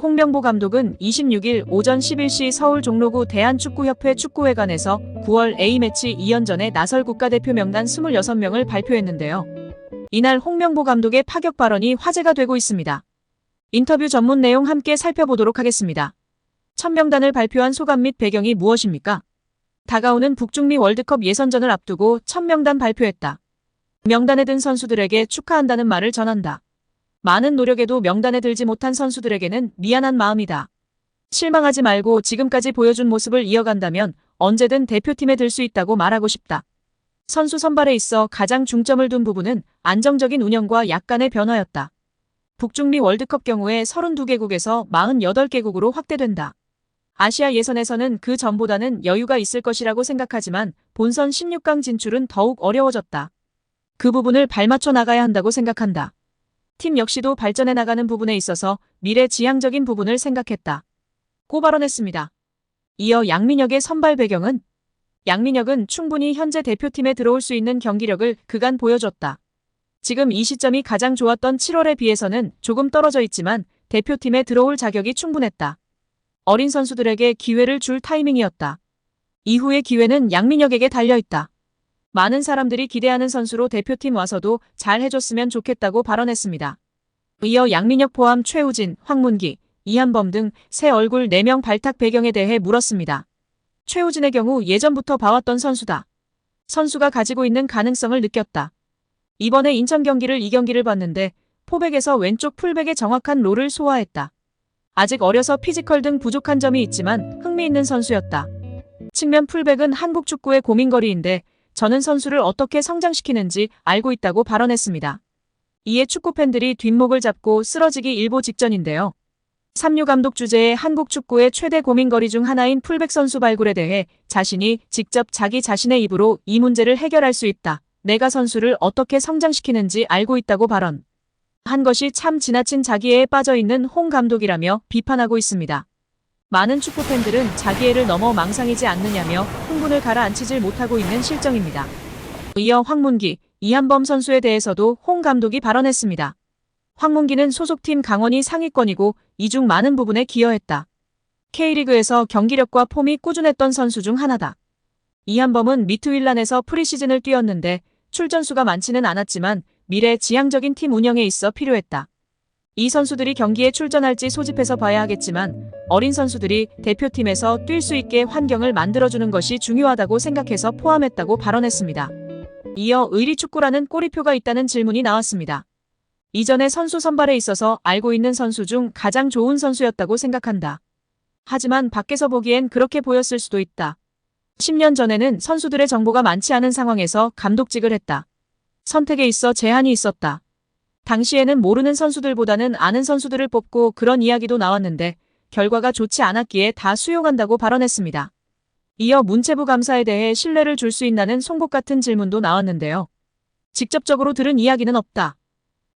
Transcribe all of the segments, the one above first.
홍명보 감독은 26일 오전 11시 서울 종로구 대한축구협회 축구회관에서 9월 A매치 2연전에 나설 국가대표 명단 26명을 발표했는데요. 이날 홍명보 감독의 파격 발언이 화제가 되고 있습니다. 인터뷰 전문 내용 함께 살펴보도록 하겠습니다. 첫 명단을 발표한 소감 및 배경이 무엇입니까? 다가오는 북중미 월드컵 예선전을 앞두고 첫 명단 발표했다. 명단에 든 선수들에게 축하한다는 말을 전한다. 많은 노력에도 명단에 들지 못한 선수들에게는 미안한 마음이다. 실망하지 말고 지금까지 보여준 모습을 이어간다면 언제든 대표팀에 들 수 있다고 말하고 싶다. 선수 선발에 있어 가장 중점을 둔 부분은 안정적인 운영과 약간의 변화였다. 북중미 월드컵 경우에 32개국에서 48개국으로 확대된다. 아시아 예선에서는 그 전보다는 여유가 있을 것이라고 생각하지만 본선 16강 진출은 더욱 어려워졌다. 그 부분을 발맞춰 나가야 한다고 생각한다. 팀 역시도 발전해 나가는 부분에 있어서 미래지향적인 부분을 생각했다. 고 발언했습니다. 이어 양민혁의 선발 배경은? 양민혁은 충분히 현재 대표팀에 들어올 수 있는 경기력을 그간 보여줬다. 지금 이 시점이 가장 좋았던 7월에 비해서는 조금 떨어져 있지만 대표팀에 들어올 자격이 충분했다. 어린 선수들에게 기회를 줄 타이밍이었다. 이후의 기회는 양민혁에게 달려있다. 많은 사람들이 기대하는 선수로 대표팀 와서도 잘 해줬으면 좋겠다고 발언했습니다. 이어 양민혁 포함 최우진, 황문기, 이한범 등 새 얼굴 4명 발탁 배경에 대해 물었습니다. 최우진의 경우 예전부터 봐왔던 선수다. 선수가 가지고 있는 가능성을 느꼈다. 이번에 인천 경기를 2경기를 봤는데 포백에서 왼쪽 풀백의 정확한 롤을 소화했다. 아직 어려서 피지컬 등 부족한 점이 있지만 흥미있는 선수였다. 측면 풀백은 한국 축구의 고민거리인데 저는 선수를 어떻게 성장시키는지 알고 있다고 발언했습니다. 이에 축구팬들이 뒷목을 잡고 쓰러지기 일보 직전인데요. 삼류 감독 주재의 한국 축구의 최대 고민거리 중 하나인 풀백 선수 발굴에 대해 자신이 직접 자기 자신의 입으로 이 문제를 해결할 수 있다. 내가 선수를 어떻게 성장시키는지 알고 있다고 발언. 한 것이 참 지나친 자기애에 빠져있는 홍 감독이라며 비판하고 있습니다. 많은 축구팬들은 자기애를 넘어 망상이지 않느냐며 흥분을 가라앉히질 못하고 있는 실정입니다. 이어 황문기, 이한범 선수에 대해서도 홍 감독이 발언했습니다. 황문기는 소속팀 강원이 상위권이고 이 중 많은 부분에 기여했다. K리그에서 경기력과 폼이 꾸준했던 선수 중 하나다. 이한범은 미트윌란에서 프리시즌을 뛰었는데 출전수가 많지는 않았지만 미래 지향적인 팀 운영에 있어 필요했다. 이 선수들이 경기에 출전할지 소집해서 봐야 하겠지만 어린 선수들이 대표팀에서 뛸 수 있게 환경을 만들어주는 것이 중요하다고 생각해서 포함했다고 발언했습니다. 이어 의리축구라는 꼬리표가 있다는 질문이 나왔습니다. 이전에 선수 선발에 있어서 알고 있는 선수 중 가장 좋은 선수였다고 생각한다. 하지만 밖에서 보기엔 그렇게 보였을 수도 있다. 10년 전에는 선수들의 정보가 많지 않은 상황에서 감독직을 했다. 선택에 있어 제한이 있었다. 당시에는 모르는 선수들보다는 아는 선수들을 뽑고 그런 이야기도 나왔는데 결과가 좋지 않았기에 다 수용한다고 발언했습니다. 이어 문체부 감사에 대해 신뢰를 줄 수 있나는 송곳 같은 질문도 나왔는데요. 직접적으로 들은 이야기는 없다.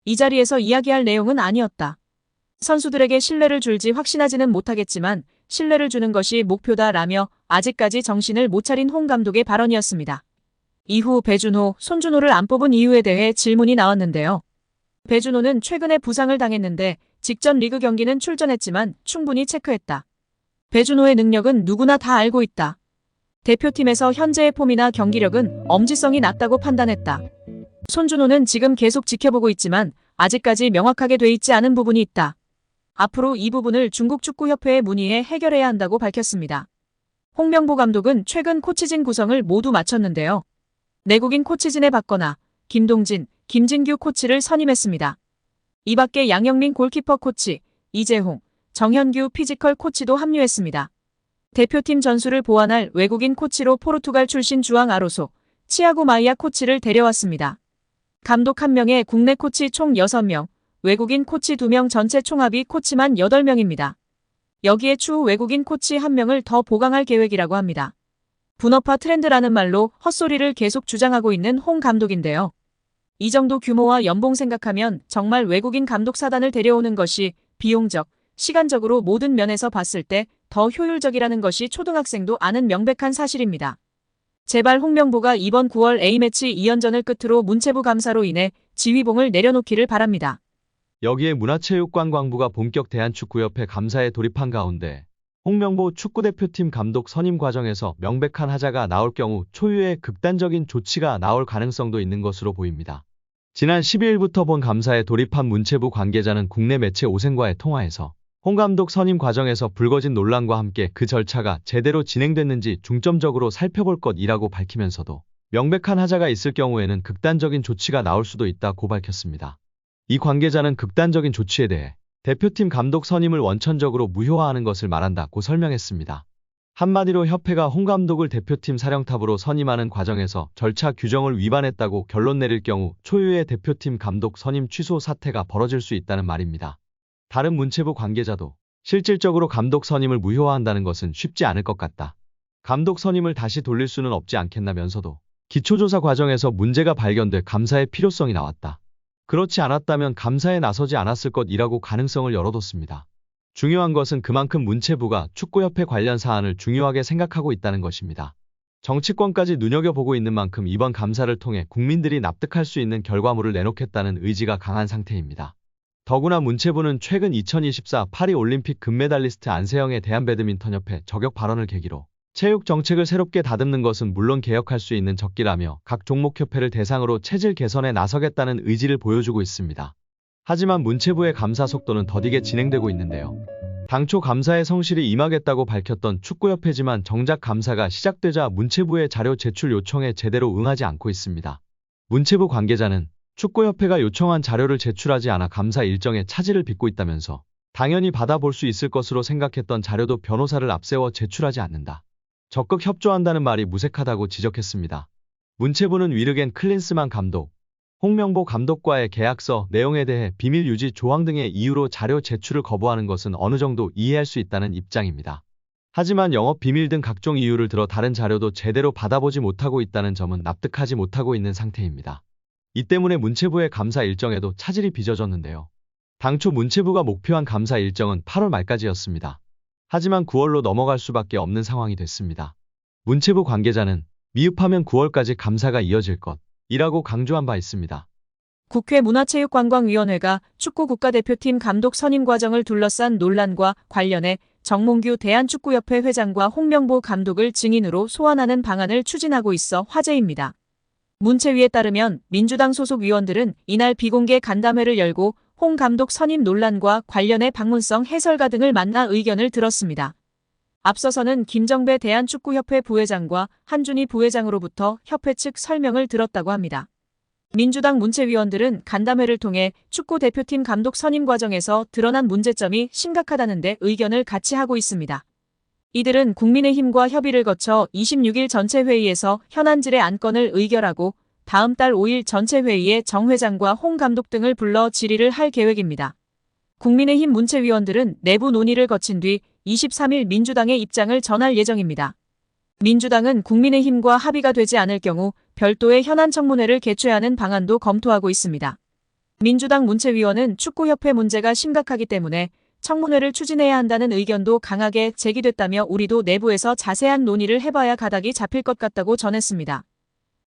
이 자리에서 이야기할 내용은 아니었다. 선수들에게 신뢰를 줄지 확신하지는 못하겠지만 신뢰를 주는 것이 목표다라며 아직까지 정신을 못 차린 홍 감독의 발언이었습니다. 이후 배준호, 손준호를 안 뽑은 이유에 대해 질문이 나왔는데요. 배준호는 최근에 부상을 당했는데 직전 리그 경기는 출전했지만 충분히 체크했다. 배준호의 능력은 누구나 다 알고 있다. 대표팀에서 현재의 폼이나 경기력은 엄지성이 낮다고 판단했다. 손준호는 지금 계속 지켜보고 있지만 아직까지 명확하게 돼 있지 않은 부분이 있다. 앞으로 이 부분을 중국축구협회에 문의해 해결해야 한다고 밝혔습니다. 홍명보 감독은 최근 코치진 구성을 모두 마쳤는데요. 내국인 코치진에 박거나, 김동진, 김진규 코치를 선임했습니다. 이 밖에 양영민 골키퍼 코치, 이재홍, 정현규 피지컬 코치도 합류했습니다. 대표팀 전술을 보완할 외국인 코치로 포르투갈 출신 주앙 아로소, 치아고 마이아 코치를 데려왔습니다. 감독 1명에 국내 코치 총 6명, 외국인 코치 2명 전체 총합이 코치만 8명입니다. 여기에 추후 외국인 코치 1명을 더 보강할 계획이라고 합니다. 분업화 트렌드라는 말로 헛소리를 계속 주장하고 있는 홍 감독인데요. 이 정도 규모와 연봉 생각하면 정말 외국인 감독 사단을 데려오는 것이 비용적, 시간적으로 모든 면에서 봤을 때 더 효율적이라는 것이 초등학생도 아는 명백한 사실입니다. 제발 홍명보가 이번 9월 A매치 2연전을 끝으로 문체부 감사로 인해 지휘봉을 내려놓기를 바랍니다. 여기에 문화체육관광부가 본격 대한축구협회 감사에 돌입한 가운데 홍명보 축구대표팀 감독 선임 과정에서 명백한 하자가 나올 경우 초유의 극단적인 조치가 나올 가능성도 있는 것으로 보입니다. 지난 12일부터 본 감사에 돌입한 문체부 관계자는 국내 매체 오센과의 통화에서 홍 감독 선임 과정에서 불거진 논란과 함께 그 절차가 제대로 진행됐는지 중점적으로 살펴볼 것이라고 밝히면서도 명백한 하자가 있을 경우에는 극단적인 조치가 나올 수도 있다고 밝혔습니다. 이 관계자는 극단적인 조치에 대해 대표팀 감독 선임을 원천적으로 무효화하는 것을 말한다고 설명했습니다. 한마디로 협회가 홍 감독을 대표팀 사령탑으로 선임하는 과정에서 절차 규정을 위반했다고 결론 내릴 경우 초유의 대표팀 감독 선임 취소 사태가 벌어질 수 있다는 말입니다. 다른 문체부 관계자도 실질적으로 감독 선임을 무효화한다는 것은 쉽지 않을 것 같다. 감독 선임을 다시 돌릴 수는 없지 않겠나면서도 기초조사 과정에서 문제가 발견돼 감사의 필요성이 나왔다. 그렇지 않았다면 감사에 나서지 않았을 것이라고 가능성을 열어뒀습니다. 중요한 것은 그만큼 문체부가 축구협회 관련 사안을 중요하게 생각하고 있다는 것입니다. 정치권까지 눈여겨보고 있는 만큼 이번 감사를 통해 국민들이 납득할 수 있는 결과물을 내놓겠다는 의지가 강한 상태입니다. 더구나 문체부는 최근 2024 파리올림픽 금메달리스트 안세영의 대한배드민턴협회 저격 발언을 계기로 체육 정책을 새롭게 다듬는 것은 물론 개혁할 수 있는 적기라며 각 종목협회를 대상으로 체질 개선에 나서겠다는 의지를 보여주고 있습니다. 하지만 문체부의 감사 속도는 더디게 진행되고 있는데요. 당초 감사에 성실히 임하겠다고 밝혔던 축구협회지만 정작 감사가 시작되자 문체부의 자료 제출 요청에 제대로 응하지 않고 있습니다. 문체부 관계자는 축구협회가 요청한 자료를 제출하지 않아 감사 일정에 차질을 빚고 있다면서 당연히 받아볼 수 있을 것으로 생각했던 자료도 변호사를 앞세워 제출하지 않는다. 적극 협조한다는 말이 무색하다고 지적했습니다. 문체부는 위르겐 클린스만 감독, 홍명보 감독과의 계약서 내용에 대해 비밀 유지 조항 등의 이유로 자료 제출을 거부하는 것은 어느 정도 이해할 수 있다는 입장입니다. 하지만 영업 비밀 등 각종 이유를 들어 다른 자료도 제대로 받아보지 못하고 있다는 점은 납득하지 못하고 있는 상태입니다. 이 때문에 문체부의 감사 일정에도 차질이 빚어졌는데요. 당초 문체부가 목표한 감사 일정은 8월 말까지였습니다. 하지만 9월로 넘어갈 수밖에 없는 상황이 됐습니다. 문체부 관계자는 미흡하면 9월까지 감사가 이어질 것이라고 강조한 바 있습니다. 국회 문화체육관광위원회가 축구 국가대표팀 감독 선임 과정을 둘러싼 논란과 관련해 정몽규 대한축구협회 회장과 홍명보 감독을 증인으로 소환하는 방안을 추진하고 있어 화제입니다. 문체위에 따르면 민주당 소속 위원들은 이날 비공개 간담회를 열고 홍 감독 선임 논란과 관련해 방문성 해설가 등을 만나 의견을 들었습니다. 앞서서는 김정배 대한축구협회 부회장과 한준희 부회장으로부터 협회 측 설명을 들었다고 합니다. 민주당 문체위원들은 간담회를 통해 축구 대표팀 감독 선임 과정에서 드러난 문제점이 심각하다는 데 의견을 같이 하고 있습니다. 이들은 국민의힘과 협의를 거쳐 26일 전체회의에서 현안질의 안건을 의결하고 다음 달 5일 전체회의에 정 회장과 홍 감독 등을 불러 질의를 할 계획입니다. 국민의힘 문체위원들은 내부 논의를 거친 뒤 23일 민주당의 입장을 전할 예정입니다. 민주당은 국민의힘과 합의가 되지 않을 경우 별도의 현안 청문회를 개최하는 방안도 검토하고 있습니다. 민주당 문체위원은 축구협회 문제가 심각하기 때문에 청문회를 추진해야 한다는 의견도 강하게 제기됐다며 우리도 내부에서 자세한 논의를 해봐야 가닥이 잡힐 것 같다고 전했습니다.